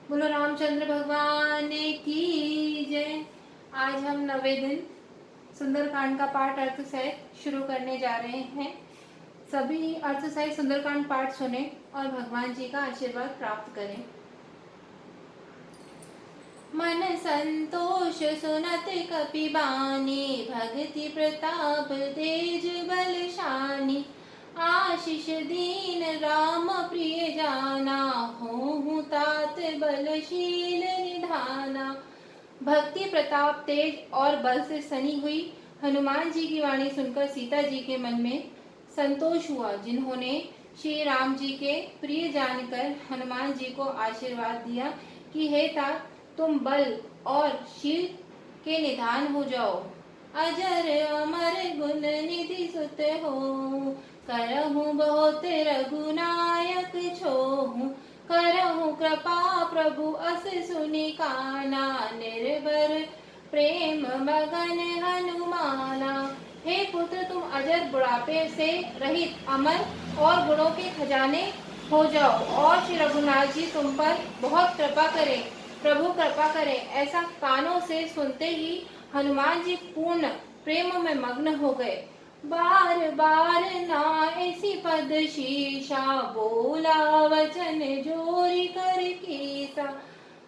बोलो रामचंद्र भगवान की जय। आज हम 90 दिन सुंदरकांड का पाठ अर्थ सहित शुरू करने जा रहे हैं। सभी अर्थ सहित सुंदरकांड पाठ सुने और भगवान जी का आशीर्वाद प्राप्त करें। मन संतोष सुनत कपिबानी, भक्ति प्रताप तेज बलशानी। आशीष दीन राम प्रिय जाना, होहु तात बलशील निधाना। भक्ति प्रताप तेज और बल से सनी हुई हनुमान जी की वाणी सुनकर सीता जी के मन में संतोष हुआ, जिन्होंने श्री राम जी के प्रिय जानकर हनुमान जी को आशीर्वाद दिया कि हे तात, तुम बल और शील के निधान हो जाओ। अजर अमर गुण निधि सुत हो, करहु बहुत रघुनायक छोहु। करहु कृपा प्रभु अस सुनि काना, निर्भर प्रेम मगन हनुमाना। हे पुत्र, तुम अजर बुढ़ापे से रहित अमर और गुणों के खजाने हो जाओ और श्री रघुनाथ जी तुम पर बहुत कृपा करें, प्रभु कृपा करें। ऐसा कानों से सुनते ही हनुमान जी पूर्ण प्रेम में मग्न हो गए। बार बार नाऐसी पद शीशा, बोला वचन जोरी कर कीसा।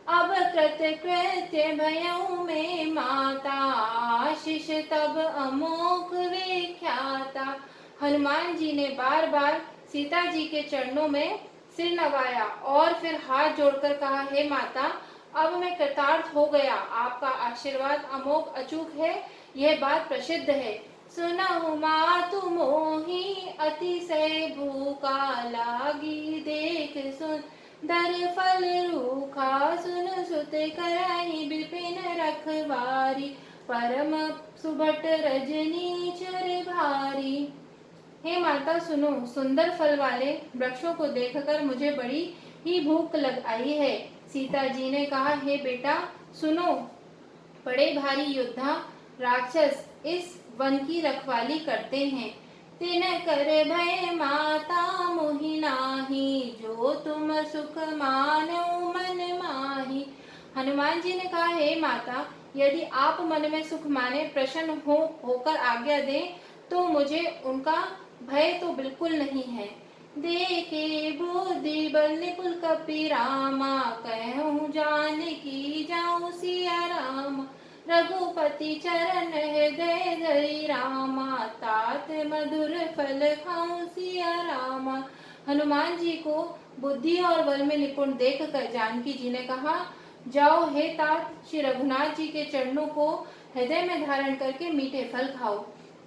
अब कृत्य भयउ में माता, आशीष तब अमोघ विख्याता। हनुमान जी ने बार बार सीता जी के चरणों में सिर नवाया और फिर हाथ जोड़कर कहा, हे माता, अब मैं कृतार्थ हो गया। आपका आशीर्वाद अमोघ अचूक है, यह बात प्रसिद्ध है। सुनहु मातु मोहि अतिशय भूखा, लागी देख सुन दर फल रूखा। सुन सुत करहि विपिन रखवारी, परम सुभट रजनी चर भारी। हे माता सुनो, सुंदर फल वाले वृक्षों को देखकर मुझे बड़ी ही भूख लग आई है। सीता जी ने कहा, हे बेटा सुनो, बड़े भारी योद्धा राक्षस इस वन की रखवाली करते हैं। तिन कर भय माता मोहि नाहि, जो तुम सुख मानो मन माही। हनुमान जी ने कहा, हे माता, यदि आप मन में सुख माने प्रसन्न होकर आज्ञा दें तो मुझे उनका भय तो बिल्कुल नहीं है। देखे बुद्धि बल निपुल कपि रामा, कहूँ जानकी जाऊँ सिया राम। रघुपति चरण हृदय धरि रामा, तात मधुर फल खाऊं सिया रामा। हनुमान जी को बुद्धि और बल में निपुण देखकर जानकी जी ने कहा, जाओ हे तात, श्री रघुनाथ जी के चरणों को हृदय में धारण करके मीठे फल खाओ।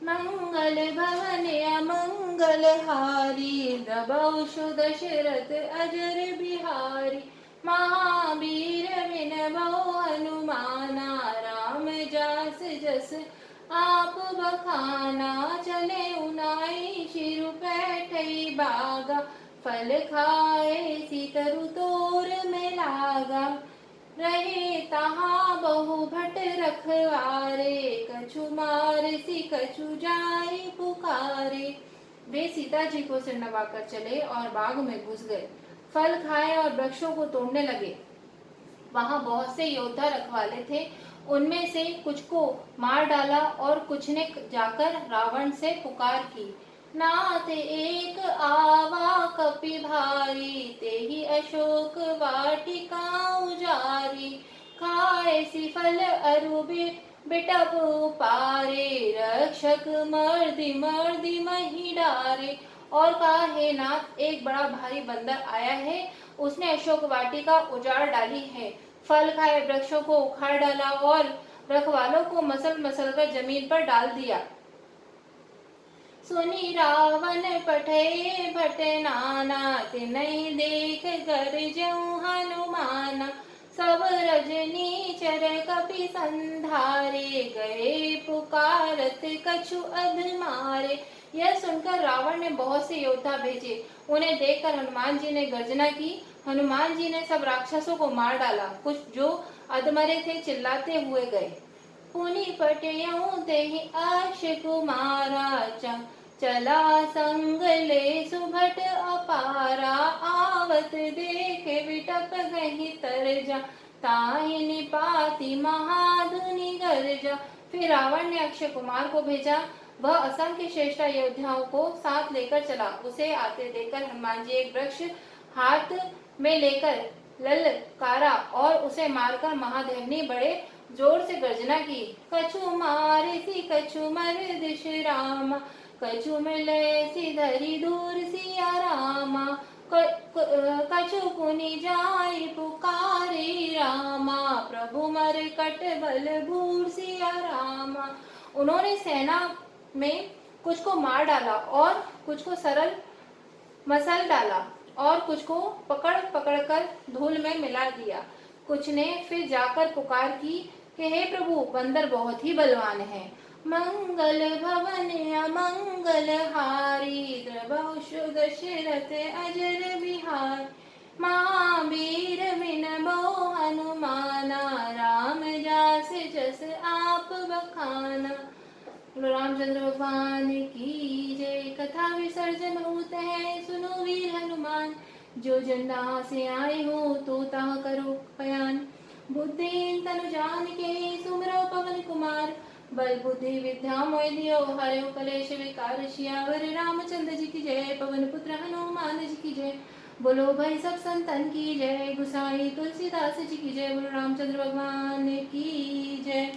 मंगल भवन अमंगल हारी, दबौषु दशरथ अजर बिहारी। महावीर विनबो हनुमाना, राम जास जस आप बखाना। चले उनाई शिरु पैठई बागा, फल खाए सीतरु तोर में लागा। रहे तहाँ बहु भट रखवारे, कछु मारसी कछु जाई पुकारे। वे सीता जी को सिर नवाकर चले और बाग में घुस गए, फल खाए और वृक्षों को तोड़ने लगे। वहां बहुत से योद्धा रखवाले थे, उनमें से कुछ को मार डाला और कुछ ने जाकर रावण से पुकार की, नाथ एक आवा कपि भारी, तेहि अशोक वाटिका उजारी। खाए सी फल अरु बिटप पारे, रक्षक मर्दि मर्दि मही डारे। और कहा, हे नाथ, एक बड़ा भारी बंदर आया है, उसने अशोक वाटिका उजाड़ डाली है, फल खाए वृक्षों को उखाड़ डाला और रखवालों को मसल मसल कर जमीन पर डाल दिया। सुनी रावण पठे भट नाना, तिनहि देख गरजऊ हनुमाना। सब रजनी चर कपि संधारे, गए पुकारत कछु अधमारे। यह सुनकर रावण ने बहुत से योद्धा भेजे, उन्हें देखकर हनुमान जी ने गर्जना की। हनुमान जी ने सब राक्षसों को मार डाला, कुछ जो अधमरे थे चिल्लाते हुए गए। पुनि पटयऊ तेहि आश कुमारा, चला संग ले सुभट अपारा, आवत देखे विटप गही तरजा, ताहि निपाति महाधुनि गर्जा। फिर रावण ने अक्षय कुमार को भेजा, वह असंख्य श्रेष्ठ योद्धाओं को साथ लेकर चला। उसे आते देखकर हनुमान जी एक वृक्ष हाथ में लेकर ललकारा और उसे मारकर महादेव ने बड़े जोर से गर्जना की। कछु मारे सी कछु मर्दिश रामा, कछु मिले सी धरी दूर सिया रामा, कछु पुनि जाय पुकारे रामा, प्रभु मर कट बल भूर सिया रामा। उन्होंने सेना में कुछ को मार डाला और कुछ को सरल मसल डाला और कुछ को पकड़ पकड़ कर धूल में मिला दिया। कुछ ने फिर जाकर पुकार की कि हे प्रभु, बंदर बहुत ही बलवान है। मंगल भवन अमंगल हारी, द्रबहु दशरथ अजर बिहार, महावीर बिन बहु हनुमाना, राम जास जस आप बखाना। रामचंद्र भगवान की जय। कथा विसर्जन होता है, सुनो वीर हनुमान, जो जन्दा से आए हो तो ता करो बयान। बुद्धिहीन तनु जान के सुमरो पवन कुमार, बल बुद्धि विद्या मोहि दियो, हरयो कलेश विकार। सियावर रामचंद्र जी की जय, पवन पुत्र हनुमान जी की जय। बोलो भाई सब संतन की जय, गुसाई तुलसीदास जी की जय। बोलो रामचंद्र भगवान की जय।